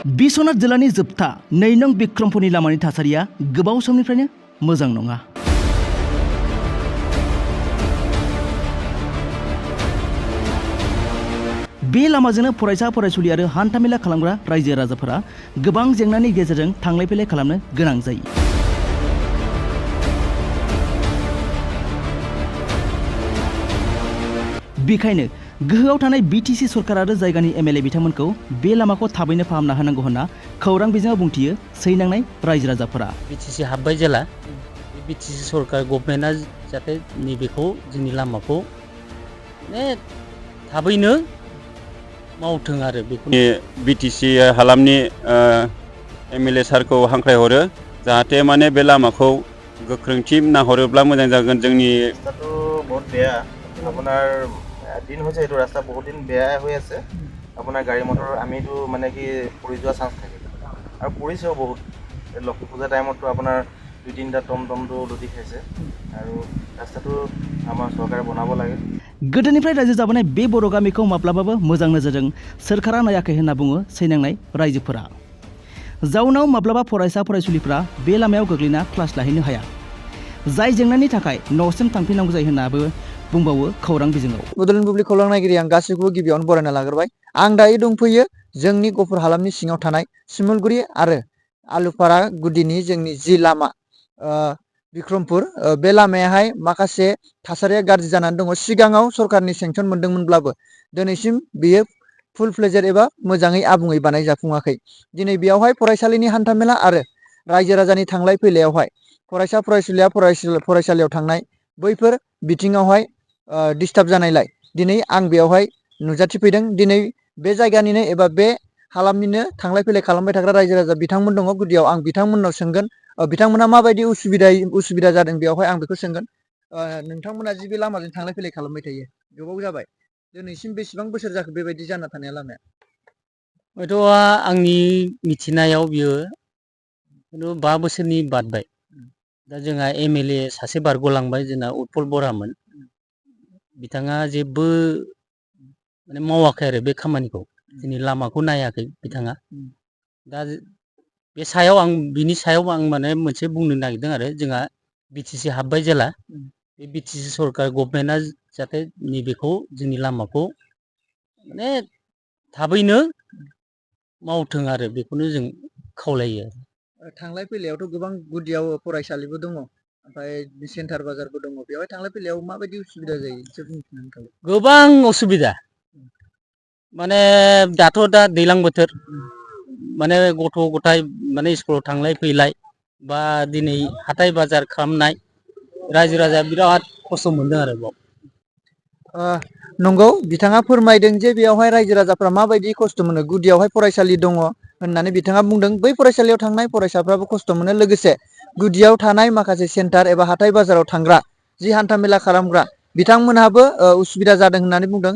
बिश्वनाथ जिल्लानि जोबथा 2 नं बिक्रमपुरनि लामानि थासारिया गोबाव समनिफ्रायनो मोजां नङा। बे लामाजोंनो फरायसा फरायसुलि आरो हान्थामेला खालामग्रा रायजो राजाफोरा गोबां जेंनानि गेजेरजों थांलाय फैलाय खालामनो गोनां जायो। बेखायनो गोहोआव थानाय बीटीसी सरकार आरो जायगानि एमएलए बिथांमोनखौ बे लामाखौ थाबैनो फाहामना होनांगौ होनना खौरां बिजोङाव बुंथियो सैनांनाय रायजो राजाफोरा। बीटीसी हाबबाय जेला बीटीसी सरकार गभर्नमेन्टआ जाहाथे नैबेखौ जोंनि लामाखौ थाबैनो मावथों आरो बेखौ बीटीसी हालामनि एमएलए सारखौ हांख्रायहरो जाहाथे माने बे लामाखौ गोख्रोंथि नाहरोब्ला मोजां जागोन। जोंनि रास्ताটো बहुत बेয়া আপোনাৰ দিন হৈছে এইটো ৰাস্তা বহুত দিন বেয়া হৈ আছে। আপোনাৰ গাড়ী মটৰ আমিতো মানে কি পৰি যোৱা চান্স থাকে আৰু পৰিছেও বহুত। লক্ষ্মী পূজা টাইমতো আপোনাৰ 2-3টা টমটমটো লুটি খাইছে আৰু ৰাস্তাটো আমাৰ চৰকাৰে বনাব লাগে। गोदोनिफ्राय रायजो जाबोनाय बे बर' गामिखौ माब्लाबाबो मोजां नोजोरजों सोरखारा नायाखै होनना बुङो सैनांनाय रायजोफोरा। जाउनाव माब्लाबा फरायसा फरायसुलिफ्रा बे लामायाव गोग्लैना क्लास लाहैनो हाया, जाय जेंनानि थाखाय न'सिम थांफिननांगौ जायो होननाबो बुंबावो खौरां बिजोङाव। बड'लेण्ड बुब्लि खौरां नायगिरि आं गासैखौबो गिबियावनो बरायना लाग्रोबाय। आं दायो दंफैयो जोंनि गफुर हालामनि सिङाव थानाय सिमुलगुरि आरो आलुपारा गुदिनि जोंनि जि लामा बिक्रमपुर, बे लामायाहाय माखासे थासारिया गाज्रि जानानै दङ। सिगाङाव सरकारनि सेंसन मोनदोंमोनब्लाबो दिनैसिम बेयो फुल फ्लेजेड एबा मोजाङै आबुङै बानायजाफुङाखै। दिनै बेयावहाय फरायसालिनि हान्थामेला आरो रायजो राजानि थांलाय फैलायावहाय फरायसा फरायसुलिया फरायसालियाव थांनाय बैफोर बिथिङावहाय डिस्टार्ब जानायलाय दिनै आं बेयावहाय नुजाथिफैदों। दिनै बे जायगानिनो एबा बे हालामनिनो थांलाय फैलाय खालामबाय थाग्रा रायजो राजा बिथांमोन दङ। गुदियाव आं बिथांमोननाव सोंगोन बिथांमोना माबायदि उसुबिदा जादों बेयावहाय आं बेखौ सोंगोन। नोंथांमोना जि बे लामाजों थांलाय फैलाय खालामबाय थायो गोबाव जाबाय, दिनैसिम बेसेबां बोसोर जाखो बेबायदि जाना थानाया लामाया? हयथ' आंनि मिथिनायाव बियो 5 बोसोरनि बारबाय। दा जोंहा एमएलए सासे बारग'लांबाय जोंना उत्पल बरामोन। बिथाङा जेबो माने मावाखै आरो बे खामानिखौ, जोंनि लामाखौ नायाखै बिथाङा। दा बे सायाव आं बिनि सायाव आं माने मोनसे बुंनो नागिरदों आरो जोंहा बीटीसी हाबबाय जेला बे बीटीसी सरकार गभर्नमेन्टआ जाहाथे नैबेखौ जोंनि लामाखौ माने थाबैनो मावथों आरो बेखौनो जों खावलायो। थांलाय फैलायावथ' गोबां गुदियाव फरायसालिबो दङ, ओमफ्राय सेन्टार बाजारबो दङ। बेवहाय थांलाय फैलायाव माबायदि उसुबिदा जायो एसे बुंथिनानै होदो। गोबां असुबिदा, माने दाथ' दा दैज्लां बोथोर, माने गथ' गथाय माने स्कुलाव थांलाय फैलाय बा दिनै हाथाय बाजार खालामनाय रायजो राजाया बिराद खस्थ' मोनदों आरो बाव। नंगौ, बिथाङा फोरमायदों जे बेयावहाय रायजो राजाफ्रा माबायदि खस्थ' मोनो। गुदियावहाय फरायसालि दङ होननानै बिथाङा बुंदों। बै फरायसालियाव थांनाय फरायसाफ्राबो खस्थ' मोनो, लोगोसे गुदियाव थानाय माखासे सेन्टार एबा हाथाय बाजाराव थांग्रा जि हान्थामेला खालामग्रा बिथांमोनहाबो उसुबिदा जादों होननानै बुंदों।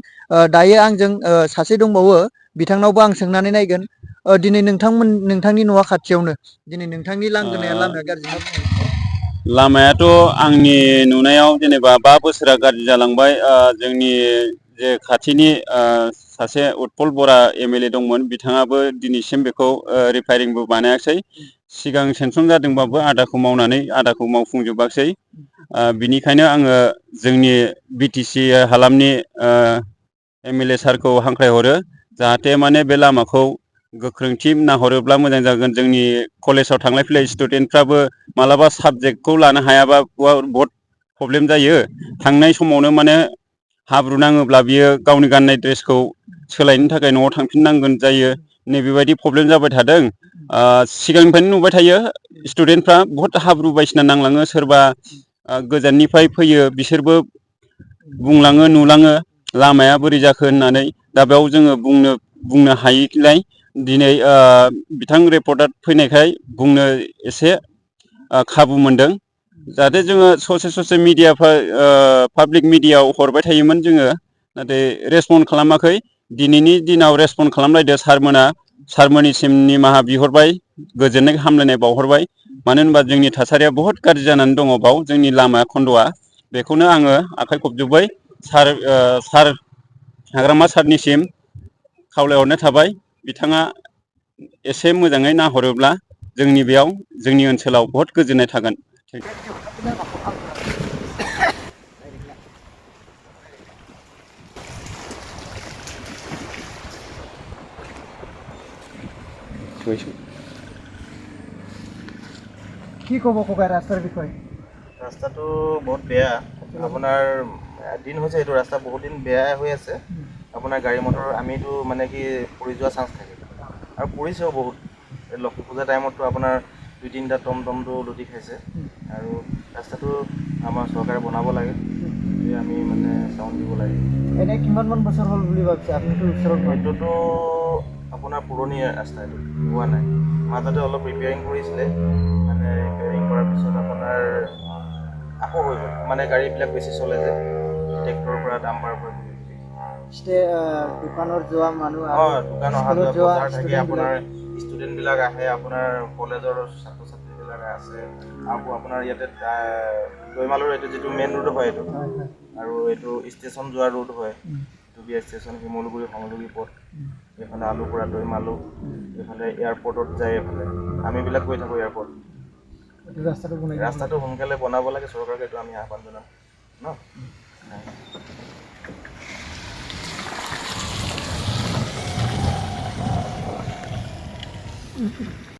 दायो आंजों सासे दंबावो, बिथांनावबो आं सोंनानै नायगोन। दिनै नोंथांनि न'आ खाथियावनो, दिनै नोंथांनि लांगोनाया लामाया गाज्रि ना? लामायाथ' आंनि नुनायाव जेनेबा 5 बोसोरा गाज्रि जालांबाय। जोंनि जे खाथिनि सासे उत्पल बरा एमएलए दंमोन, बिथाङाबो दिनैसिम बेखौ रिपेयारिंबो बानायाखै। सिगां सेंसन जादोंबाबो आदाखौ मावनानै आदाखौ मावफुंजोबाखै। बिनिखायनो आङो जोंनि बीटीसी हालामनि एमएलए सारखौ हांख्रायहरो जाहाथे माने बे लामाखौ गोख्रोंथि नाहरोब्ला मोजां जागोन। जोंनि कलेजाव थांलाय फैलाय स्टुडेन्टफ्राबो मालाबा साबजेक्टखौ लानो हायाबा बहुत प्रब्लेम जायो। थांनाय समावनो माने हाब्रु नाङोब्ला बियो गावनि गाननाय ड्रेसखौ सोलायनो थाखाय न'आव थांफिननांगोन जायो। नैबेबायदि प्रब्लेम जाबाय थादों। सिगांनिफ्रायनो नुबाय थायो, स्टुडेन्टफ्रा बहुत हाब्रु बायदिसिना नांलाङो। सोरबा गोजाननिफ्राय फैयो, बिसोरबो बुंलाङो नुलाङो लामाया बोरै जाखो होननानै। दा बेयाव जोङो बुंनो हायैलाय दिनै बिथां रिपर्टार फैनायखाय बुंनो एसे खाबु मोनदों। जाहाथे जोङो ससे मिडिया पाब्लिक मिडियायाव हरबाय थायोमोन जोङो, नाथाय रेसपन्ड खालामाखै। दिनैनि दिनाव रेसपन्ड खालामलायदो सारमोना। सारमोननिसिम निमाहा बिहरबाय, गोजोननाय हामलायनाय बावहरबाय। मानो होनबा जोंनि थासारिया बहुत गाज्रि जानानै दङ बाव जोंनि लामा खन्द'आ। बेखौनो आङो आखाइ खबजोब्बाय सार हाग्रामा सारनिसिम खावलायहरनाय थाबाय। बिथाङा एसे मोजाङै नाहरोब्ला जोंनि बेयाव जोंनि ओनसोलाव बहुत गोजोननाय थागोन। কি ক'ব ককাই ৰাস্তাৰ বিষয়ে? ৰাস্তাটো বহুত বেয়া। আপোনাৰ দিন হৈছে এইটো ৰাস্তা বহুত দিন বেয়া হৈ আছে। আপোনাৰ গাড়ী মটৰ আমিতো মানে কি পৰি যোৱা চান্স থাকে আৰু পৰিছেও বহুত। এই লক্ষী পূজা টাইমততো আপোনাৰ 2-3টা টমটমটো লুটি খাইছে আৰু ৰাস্তাটো আমাৰ চৰকাৰে বনাব লাগে। সেইটোৱে আমি মানে চাউণ্ড দিব লাগে। এনে কিমানমান বছৰ হ'ল বুলি ভাবিছে আপুনিতো ওচৰত নহয়? এইটোতো আপোনাৰ পুৰণি ৰাস্তা, এইটো হোৱা নাই। মাজতে অলপ ৰিপেয়াৰিং কৰিছিলে, মানে ৰিপেয়াৰিং কৰাৰ পিছত আপোনাৰ আকৌ হৈ গ'ল। মানে গাড়ীবিলাক বেছি চলে যে, ট্ৰেক্টৰৰ পৰা ডাম্পাৰৰ পৰা। দোকানত যোৱা মানুহ দোকান অহা যোৱা বজাৰ থাকে, আপোনাৰ ষ্টুডেণ্টবিলাক আহে, আপোনাৰ কলেজৰ ছাত্ৰ ছাত্ৰীবিলাক আছে, আকৌ আপোনাৰ ইয়াতে দৈমালৰ এইটো যিটো মেইন ৰোড হয় এইটো, আৰু এইটো ষ্টেচন যোৱা ৰোড হয়, টুবিয়া ষ্টেচন, শিমলুগুৰি সংযোগী পথ, এইফালে আলুপুৰা দৈমালু, এইফালে এয়াৰপৰ্টত যায়, এইফালে আমিবিলাক গৈ থাকোঁ এয়াৰপৰ্ট। ৰাস্তাটো সোনকালে বনাব লাগে, চৰকাৰক এইটো আমি আহ্বান জনাম ন।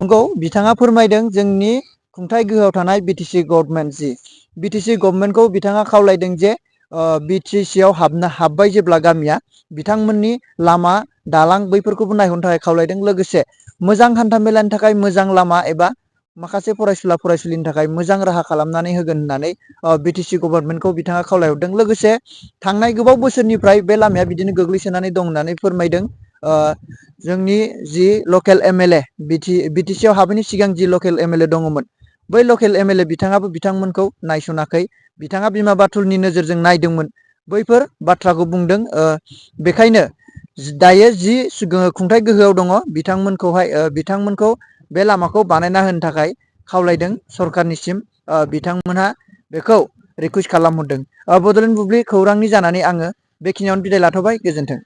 नंगौ बिथाङा फोरमायदों जोंनि खुंथाय गोहोआव थानाय बिटिसि गभर्नमेन्ट बिटिसि गभर्नमेन्टखौ बिथाङा खावलायदों जे बिटिसिआव हाबबाय जेब्ला गामिया बिथांमोननि लामा दालां बैफोरखौबो नायहरनो थाखाय खावलायदों। लोगोसे मोजां हान्था मेलानि थाखाय मोजां लामा एबा माखासे फरायसुला फरायसुलिनि थाखाय मोजां राहा खालामनानै होगोन होननानै बिटिसि गभर्नमेन्टखौ बिथाङा खावलायहरदों। लोगोसे थांनाय गोबाव बोसोरनिफ्राय बे लामाया बिदिनो गोग्लैसोनानै दं होननानै फोरमायदों। जोंनि जि लकेल एमएलए बिटिसिआव हाबैनि सिगां जि लकेल एमएलए दङमोन, बै लकेल एमएलए बिथाङाबो बिथांमोनखौ नायसनाखै। बिथाङा बिमा बाथुलनि नोजोरजों नायदोंमोन, बैफोर बाथ्राखौ बुंदों। बेखायनो दायो जि खुंथाय गोहोआव दङ बिथांमोनखौ बे लामाखौ बानायना होनो थाखाय खावलायदों सरखारनिसिम। बिथांमोनहा बेखौ रिकुवेस्ट खालामहरदों। बड'लेण्ड बुब्लि खौरांनि जानानै आङो बेखिनियावनो बिदाय लाथ'बाय। गोजोन्थों।